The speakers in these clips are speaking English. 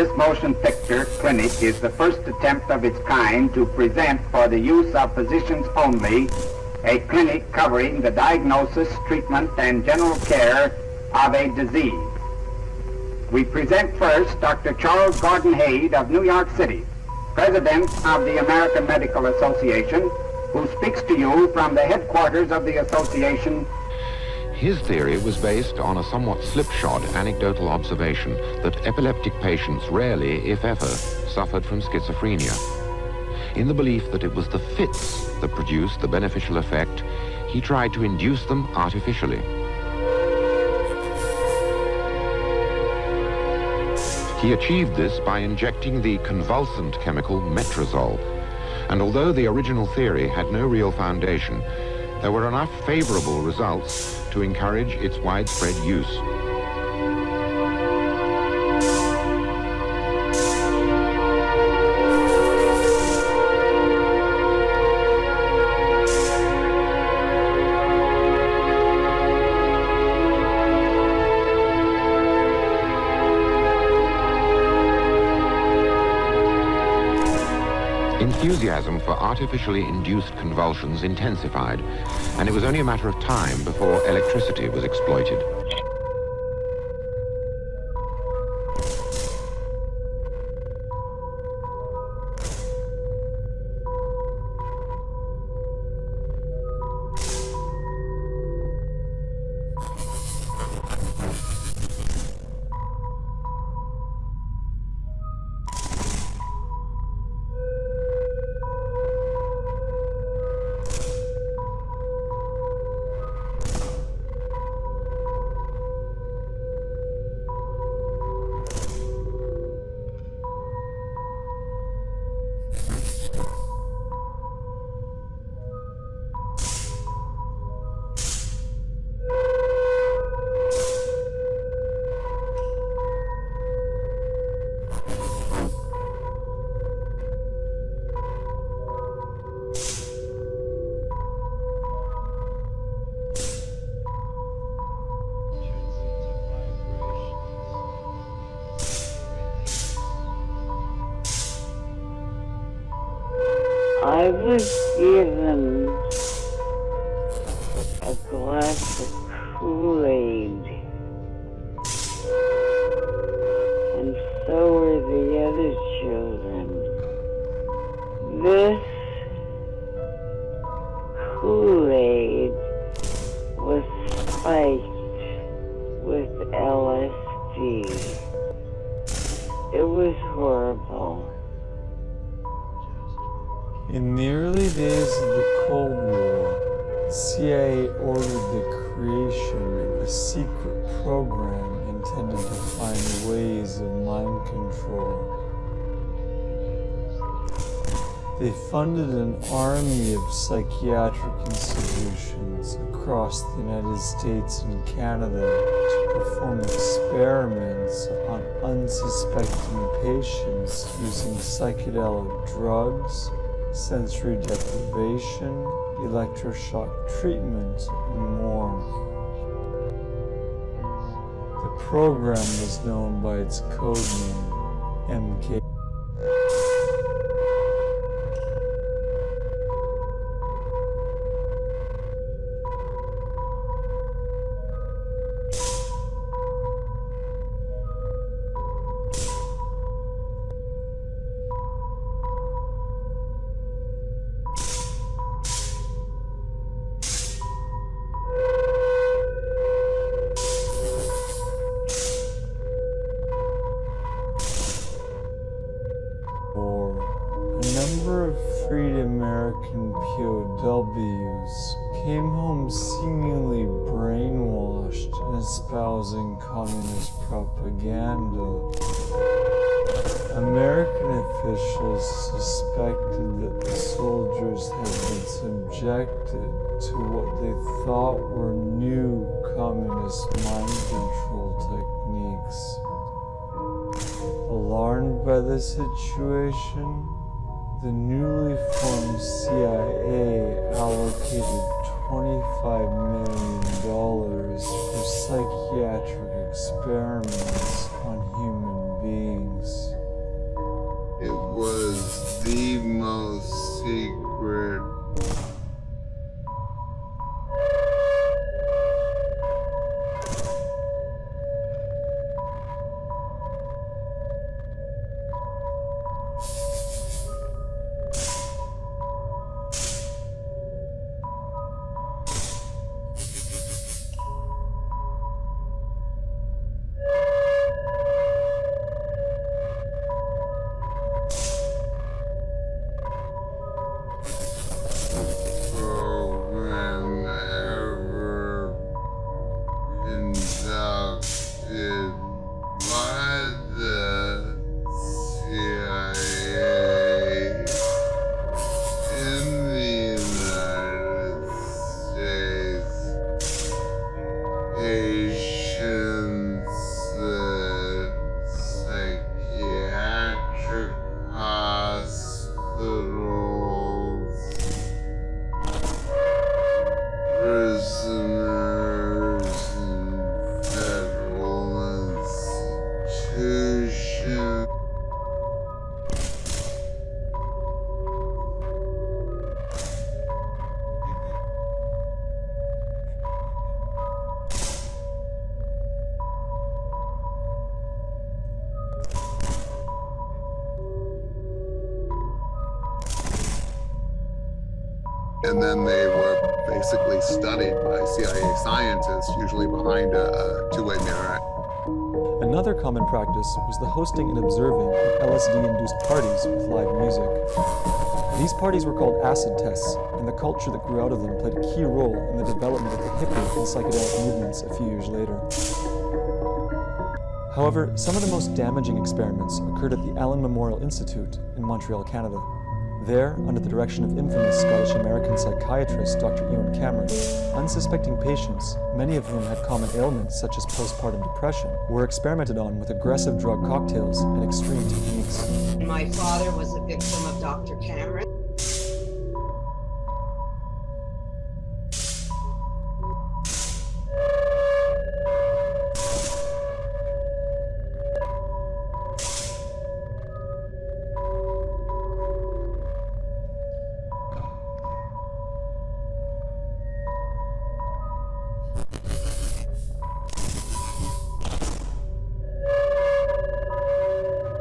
This motion picture clinic is the first attempt of its kind to present for the use of physicians only a clinic covering the diagnosis, treatment, and general care of a disease. We present first Dr. Charles Gordon Hayde of New York City, President of the American Medical Association, who speaks to you from the headquarters of the association. His theory was based on a somewhat slipshod anecdotal observation that epileptic patients rarely, if ever, suffered from schizophrenia. In the belief that it was the fits that produced the beneficial effect, he tried to induce them artificially. He achieved this by injecting the convulsant chemical metrazole, and although the original theory had no real foundation, there were enough favorable results to encourage its widespread use. Enthusiasm for artificially induced convulsions intensified, and it was only a matter of time before electricity was exploited. I was given a glass of Kool-Aid, and so were the other children. This Kool-Aid was spiked with LSD. It was horrible. In the early days of the Cold War, the CIA ordered the creation of a secret program intended to find ways of mind control. They funded an army of psychiatric institutions across the United States and Canada to perform experiments on unsuspecting patients using psychedelic drugs, sensory deprivation, electroshock treatment, and more. The program was known by its code name, MK. POWs came home seemingly brainwashed and espousing communist propaganda. American officials suspected that the soldiers had been subjected to what they thought were new communist mind control techniques. Alarmed by the situation, the newly formed CIA allocated $25 million for psychiatric experiments on human beings. and then they were basically studied by CIA scientists, usually behind a two-way mirror. Another common practice was the hosting and observing of LSD-induced parties with live music. These parties were called acid tests, and the culture that grew out of them played a key role in the development of the hippie and psychedelic movements a few years later. However, some of the most damaging experiments occurred at the Allen Memorial Institute in Montreal, Canada. There, under the direction of infamous Scottish-American psychiatrist Dr. Owen Cameron, unsuspecting patients, many of whom had common ailments such as postpartum depression, were experimented on with aggressive drug cocktails and extreme techniques. My father was a victim of Dr. Cameron.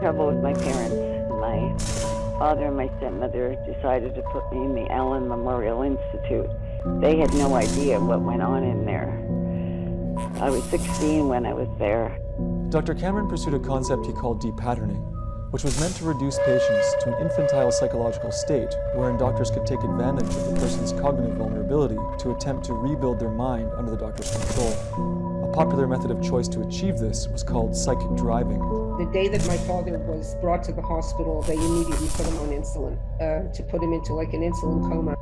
Trouble with my parents. My father and my stepmother decided to put me in the Allen Memorial Institute. They had no idea what went on in there. I was 16 when I was there. Dr. Cameron pursued a concept he called dē-patterning, which was meant to reduce patients to an infantile psychological state wherein doctors could take advantage of the person's cognitive vulnerability to attempt to rebuild their mind under the doctor's control. A popular method of choice to achieve this was called psychic driving. The day that my father was brought to the hospital, they immediately put him on insulin, to put him into like an insulin coma.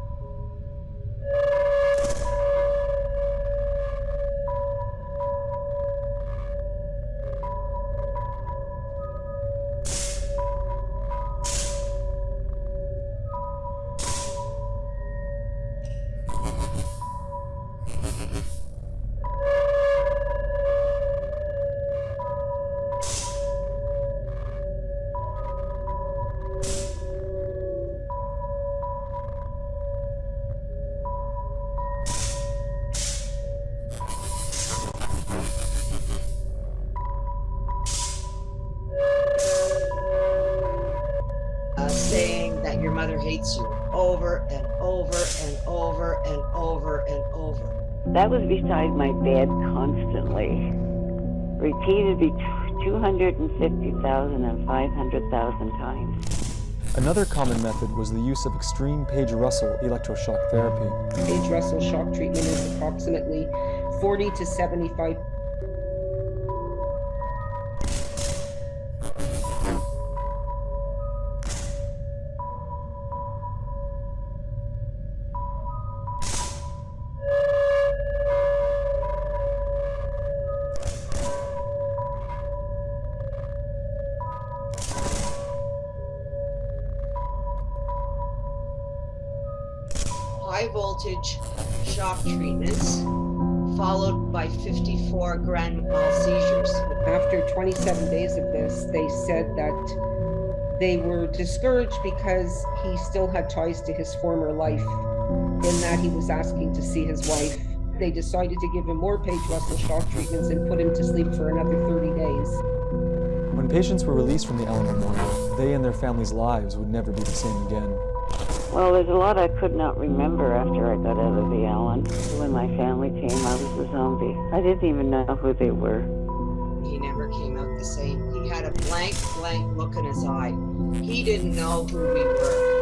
Saying that your mother hates you over and over and over and over and over. That was beside my bed constantly. Repeated 250,000 and 500,000 times. Another common method was the use of extreme Page Russell electroshock therapy. Page Russell shock treatment is approximately 40 to 75. High voltage shock treatments followed by 54 grand mal seizures. After 27 days of this, they said that they were discouraged because he still had ties to his former life, in that he was asking to see his wife. They decided to give him more Page Russell shock treatments and put him to sleep for another 30 days. When patients were released from the Allen Memorial, they and their families' lives would never be the same again. Well, there's a lot I could not remember after I got out of the Allen. When my family came, I was a zombie. I didn't even know who they were. He never came out the same. He had a blank look in his eye. He didn't know who we were.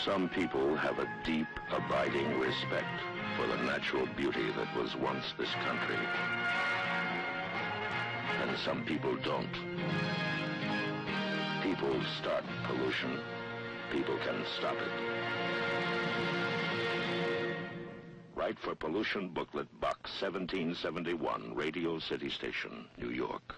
Some people have a deep, abiding respect for the natural beauty that was once this country. And some people don't. People start pollution. People can stop it. Write for Pollution Booklet Box 1771, Radio City Station, New York.